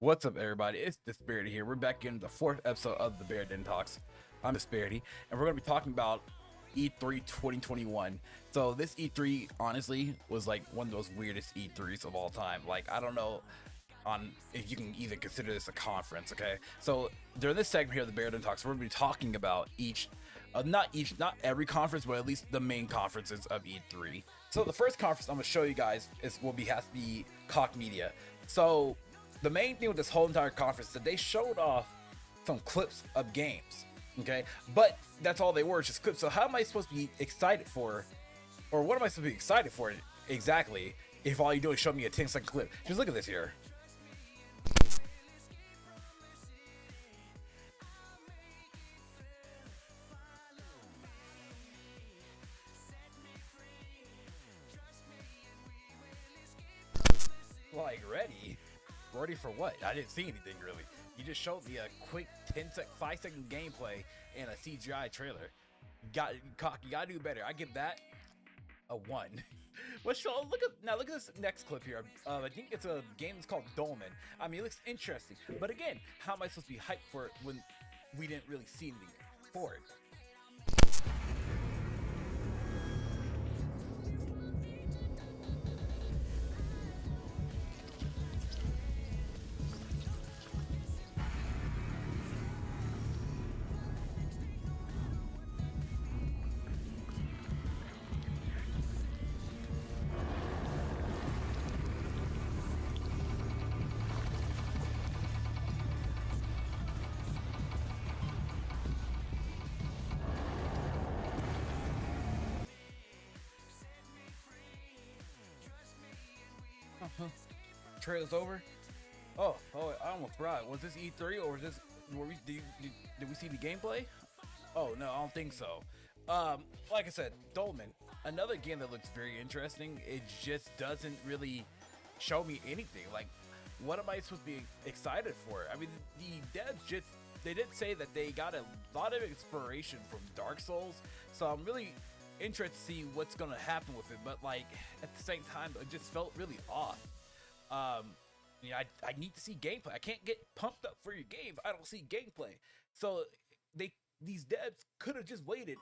What's up, everybody? It's Disparity here. We're back in the fourth episode of the Bear Den Talks. I'm Disparity, and we're going to be talking about E3 2021. So this E3, honestly, was like one of those weirdest E3s of all time. Like, I don't know on if you can even consider this a conference, okay? So during this segment here of the Bear Den Talks, we're going to be talking about not every conference, but at least the main conferences of E3. So the first conference I'm going to show you guys has to be Koch Media. So the main thing with this whole entire conference is that they showed off some clips of games, okay? But that's all they were, just clips. So how am I supposed to be excited for, or what am I supposed to be excited for exactly if all you do is show me a 10-second clip? Just look at this here. Like, ready for what? I didn't see anything really. You just showed me a quick 5-second gameplay and a CGI trailer. You gotta do better. I give that a 1. Look at this next clip here. I think it's a game that's called Dolmen. I mean, it looks interesting, but again, how am I supposed to be hyped for it when we didn't really see anything for it? Trailer's over. Oh, I almost forgot. Was this E3 or was this? Did we see the gameplay? Oh no, I don't think so. Like I said, Dolmen, another game that looks very interesting. It just doesn't really show me anything. Like, what am I supposed to be excited for? I mean, the devs they did say that they got a lot of inspiration from Dark Souls, so I'm really interested to see what's gonna happen with it. But like at the same time, it just felt really off. I need to see gameplay. I can't get pumped up for your game if I don't see gameplay. So these devs could have just waited,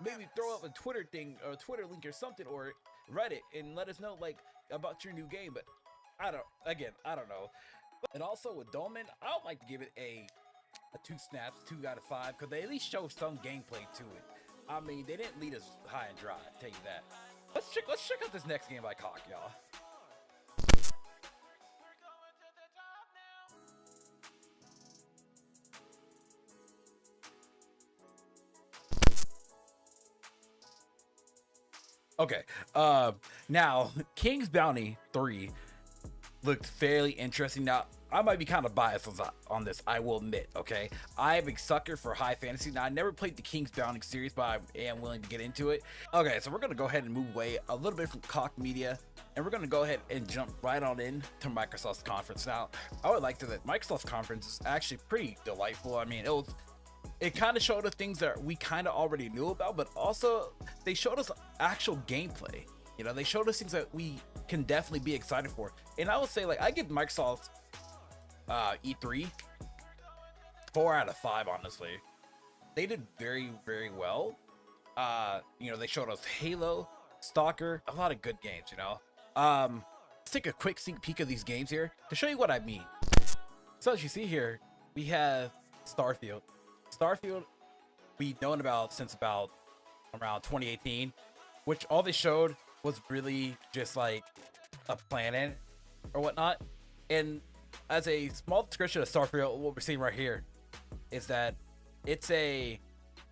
maybe throw up a Twitter thing or a Twitter link or something, or Reddit, and let us know like about your new game. But I don't know. And also with Dolmen, I would like to give it a 2 snaps, 2 out of 5, because they at least show some gameplay to it. I mean, they didn't lead us high and dry, I'll tell you that. Let's check out this next game by Koch, y'all. Okay, now King's Bounty 3 looked fairly interesting. Now, I might be kind of biased on this, I will admit, okay? I'm a sucker for high fantasy. Now, I never played the King's Bounty series, but I am willing to get into it. Okay, so we're going to go ahead and move away a little bit from Koch Media, and we're going to go ahead and jump right on in to Microsoft's conference. Now, I would like to that Microsoft's conference is actually pretty delightful. I mean, it kind of showed us things that we kind of already knew about, but also they showed us actual gameplay. You know, they showed us things that we can definitely be excited for. And I would say, like, I give Microsoft E3 4 out of 5, honestly. They did very, very well. You know, they showed us Halo, Stalker, a lot of good games, you know. Let's take a quick sneak peek of these games here to show you what I mean. So as you see here, we have Starfield. Starfield, we've known about since about around 2018, which all they showed was really just like a planet or whatnot. And as a small description of Starfield, what we're seeing right here is that it's a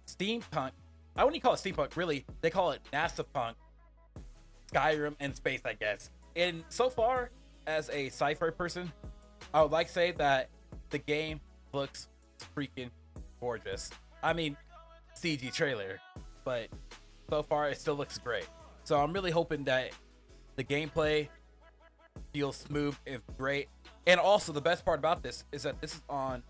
steampunk. I wouldn't call it steampunk, really. They call it NASA punk, Skyrim in space, I guess. And so far, as a sci-fi person, I would like to say that the game looks freaking gorgeous. I mean, CG trailer, but so far it still looks great. So I'm really hoping that the gameplay feels smooth and great. And also the best part about this is that this is on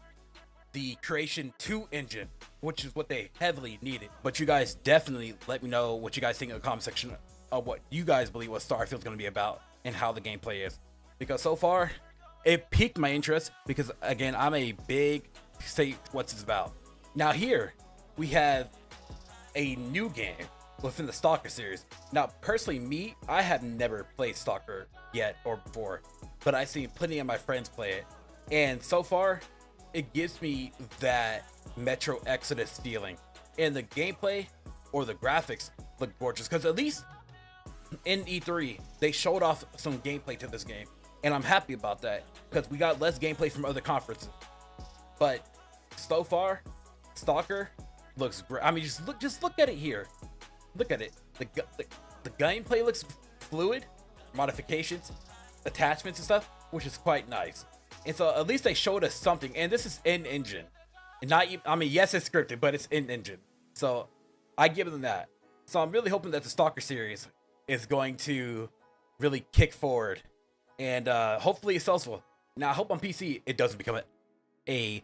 the Creation 2 engine, which is what they heavily needed. But you guys definitely let me know what you guys think in the comment section of what you guys believe what Starfield's going to be about and how the gameplay is. Because so far, it piqued my interest because again, I'm a big say what's this about. Now here we have a new game within the Stalker series. Now, personally, me, I have never played Stalker yet or before, but I've seen plenty of my friends play it, and so far, it gives me that Metro Exodus feeling. And the gameplay or the graphics look gorgeous because at least in E3 they showed off some gameplay to this game, and I'm happy about that because we got less gameplay from other conferences. But so far, Stalker looks great. I mean, just look at it here. Look at it. The gameplay looks fluid, modifications, attachments and stuff, which is quite nice. And so at least they showed us something. And this is in engine, and not. I mean, yes, it's scripted, but it's in engine. So I give them that. So I'm really hoping that the Stalker series is going to really kick forward, and hopefully it's successful. Now I hope on PC it doesn't become a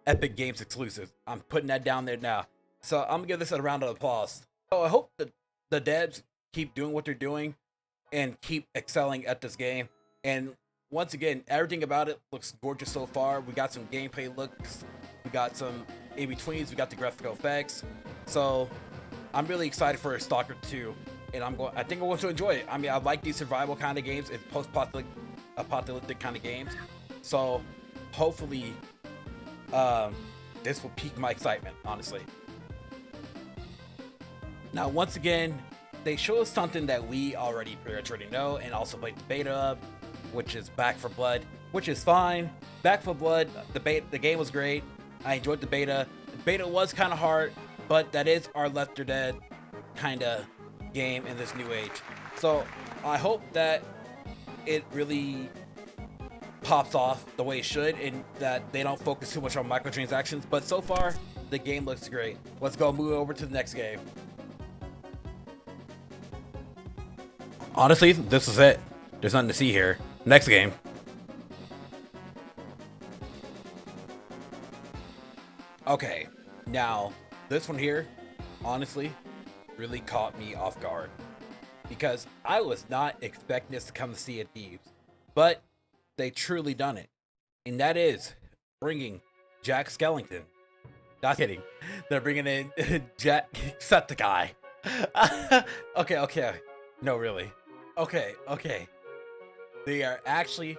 Epic Games exclusive. I'm putting that down there now. So I'm gonna give this a round of applause. So I hope that the devs keep doing what they're doing and keep excelling at this game. And once again, everything about it looks gorgeous so far. We got some gameplay looks, we got some in-betweens, we got the graphical effects. So I'm really excited for Stalker 2, and I think I'm going to enjoy it. I mean, I like these survival kind of games. It's post-apocalyptic kind of games. So hopefully this will pique my excitement, honestly. Now, once again, they show us something that we already pretty much already know, and also played the beta of, which is Back 4 Blood, which is fine. Back 4 Blood, the game was great. I enjoyed the beta. The beta was kind of hard, but that is our Left 4 Dead kind of game in this new age. So I hope that it really pops off the way it should, and that they don't focus too much on microtransactions. But so far, the game looks great. Let's go move over to the next game. Honestly, this is it. There's nothing to see here. Next game. Okay, now this one here, honestly, really caught me off guard because I was not expecting this to come to Sea of Thieves, but they truly done it, and that is bringing Jack Skellington. Not kidding, they're bringing in Jack Septiceye. Okay, no, really. Okay. They are actually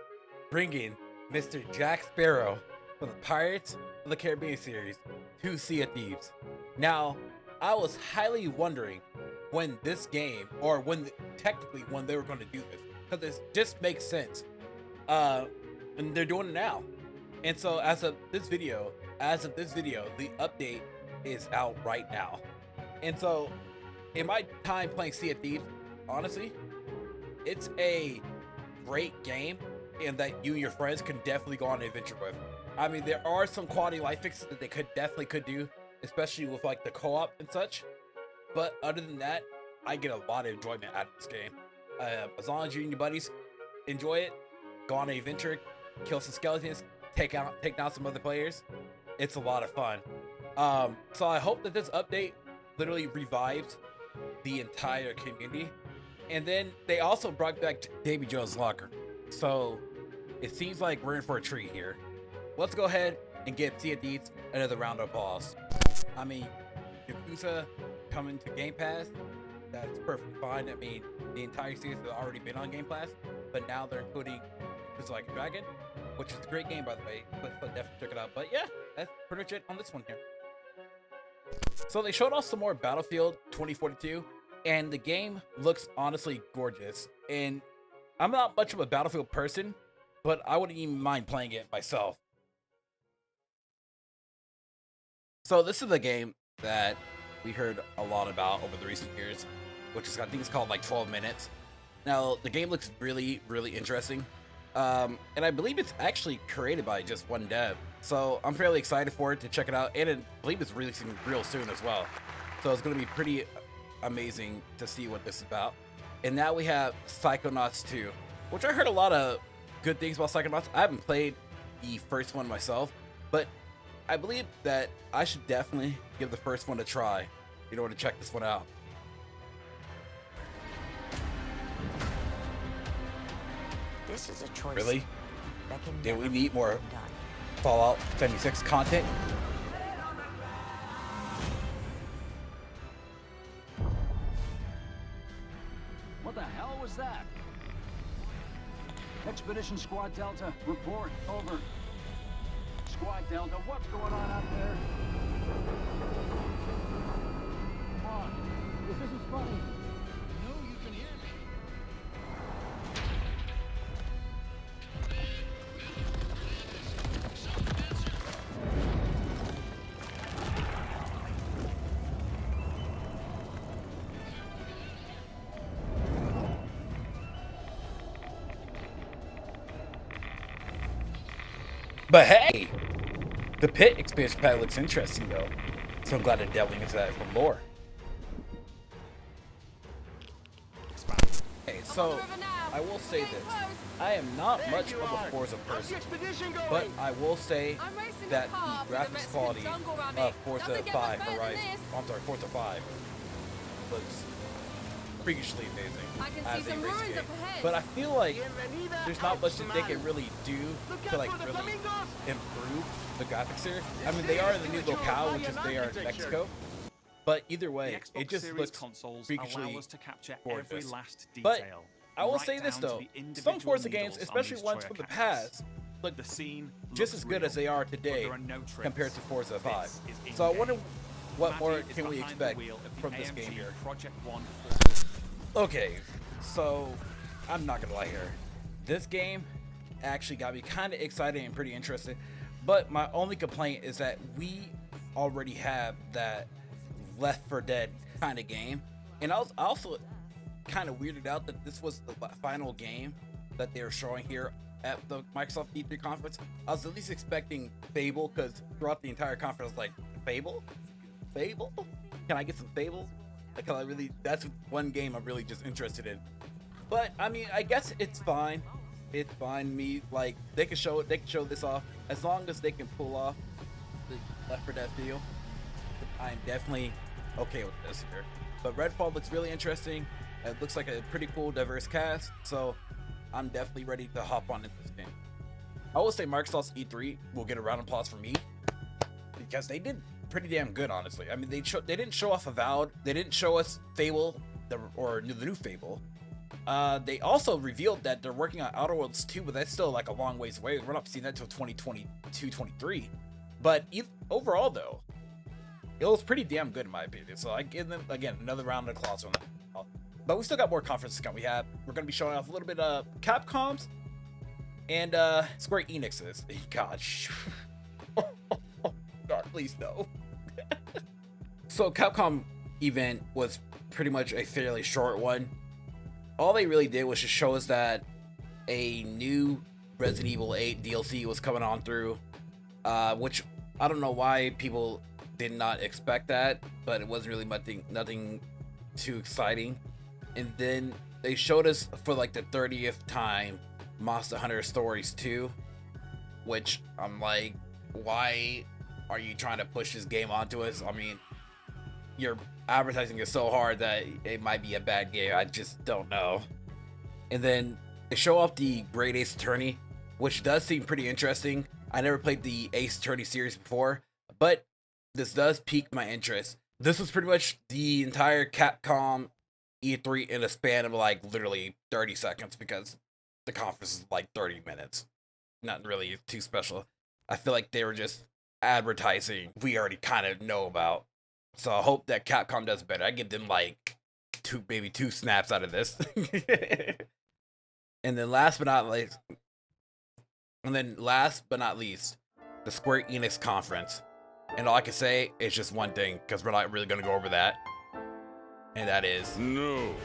bringing Mr. Jack Sparrow from the Pirates of the Caribbean series to Sea of Thieves. Now, I was highly wondering when this game, or when they were going to do this, because it just makes sense. And they're doing it now. And so as of this video, the update is out right now. And so in my time playing Sea of Thieves, honestly, it's a great game, and that you and your friends can definitely go on an adventure with. I mean, there are some quality life fixes that they definitely could do, especially with like the co-op and such. But other than that, I get a lot of enjoyment out of this game. As long as you and your buddies enjoy it, go on an adventure, kill some skeletons, take down some other players. It's a lot of fun. So I hope that this update literally revives the entire community. And then they also brought back Davy Jones' Locker. So it seems like we're in for a treat here. Let's go ahead and give Sea of Thieves another round of applause. I mean, Yakuza coming to Game Pass, that's perfectly fine. I mean, the entire series has already been on Game Pass, but now they're including Yakuza Like a Dragon, which is a great game, by the way. But definitely check it out. But yeah, that's pretty much it on this one here. So they showed off some more Battlefield 2042, and the game looks honestly gorgeous. And I'm not much of a Battlefield person, but I wouldn't even mind playing it myself. So this is a game that we heard a lot about over the recent years, which is, I think it's called like 12 Minutes. Now, the game looks really, really interesting. And I believe it's actually created by just one dev. So I'm fairly excited for it to check it out. And I believe it's releasing real soon as well. So it's going to be pretty amazing to see what this is about. And now we have Psychonauts 2, which I heard a lot of good things about Psychonauts. I haven't played the first one myself, but I believe that I should definitely give the first one a try in order to check this one out. This is a choice. Really? Did we need more Fallout 76 content? What the hell was that? Expedition Squad Delta, report, over. Squad Delta, what's going on out there? Come on, this isn't funny. No, you can hear me. But hey, the Pit expansion pack looks interesting though, so I'm glad they're delving into that from lore. Hey, so I will say this: I am not much of a Forza person, but I will say that the graphics quality of Forza 5 Forza 5 looks freakishly amazing as a race game. But I feel like there's not much that they can really do to like really improve the graphics here. I mean, they are in the new locale, which is they are in Mexico. But either way, it just looks freakishly gorgeous. But I will say this though, some Forza games, especially ones from the past, look just as good as they are today compared to Forza 5. So I wonder what more can we expect from this game here. Okay, so I'm not gonna lie here. This game actually got me kind of excited and pretty interested, but my only complaint is that we already have that Left 4 Dead kind of game, and I was also kind of weirded out that this was the final game that they were showing here at the Microsoft E3 conference. I was at least expecting Fable, because throughout the entire conference I was like, Fable? Can I get some Fables? Like, that's one game I'm really just interested in. But I mean, I guess it's fine. It's fine. Like, they can show this off as long as they can pull off the Left 4 Dead feel. I'm definitely okay with this here. But Redfall looks really interesting. It looks like a pretty cool, diverse cast. So I'm definitely ready to hop on into this game. I will say Microsoft's E3 will get a round of applause from me, because they did pretty damn good, honestly. I mean, they didn't show off Avowed. They didn't show us Fable, the new Fable. They also revealed that they're working on Outer Worlds 2, but that's still like a long ways away. We're not seeing that until 2022, 23. But overall, though, it was pretty damn good in my opinion. So I give them, again, another round of applause on that. But we still got more conferences coming. We're going to be showing off a little bit of Capcom's and Square Enix's. Gosh. God, please no. So Capcom event was pretty much a fairly short one. All they really did was just show us that a new Resident Evil 8 DLC was coming on through, which I don't know why people did not expect that, but it wasn't really nothing too exciting. And then they showed us for like the 30th time Monster Hunter Stories 2, which I'm like, why are you trying to push this game onto us? I mean, your advertising is so hard that it might be a bad game. I just don't know. And then they show off the Great Ace Attorney, which does seem pretty interesting. I never played the Ace Attorney series before, but this does pique my interest. This was pretty much the entire Capcom E3 in a span of like literally 30 seconds, because the conference is like 30 minutes. Not really too special. I feel like they were just advertising we already kind of know about. So I hope that Capcom does better. I give them like maybe two snaps out of this. And then last but not least, the Square Enix conference. And all I can say is just one thing, because we're not really going to go over that. And that is... No.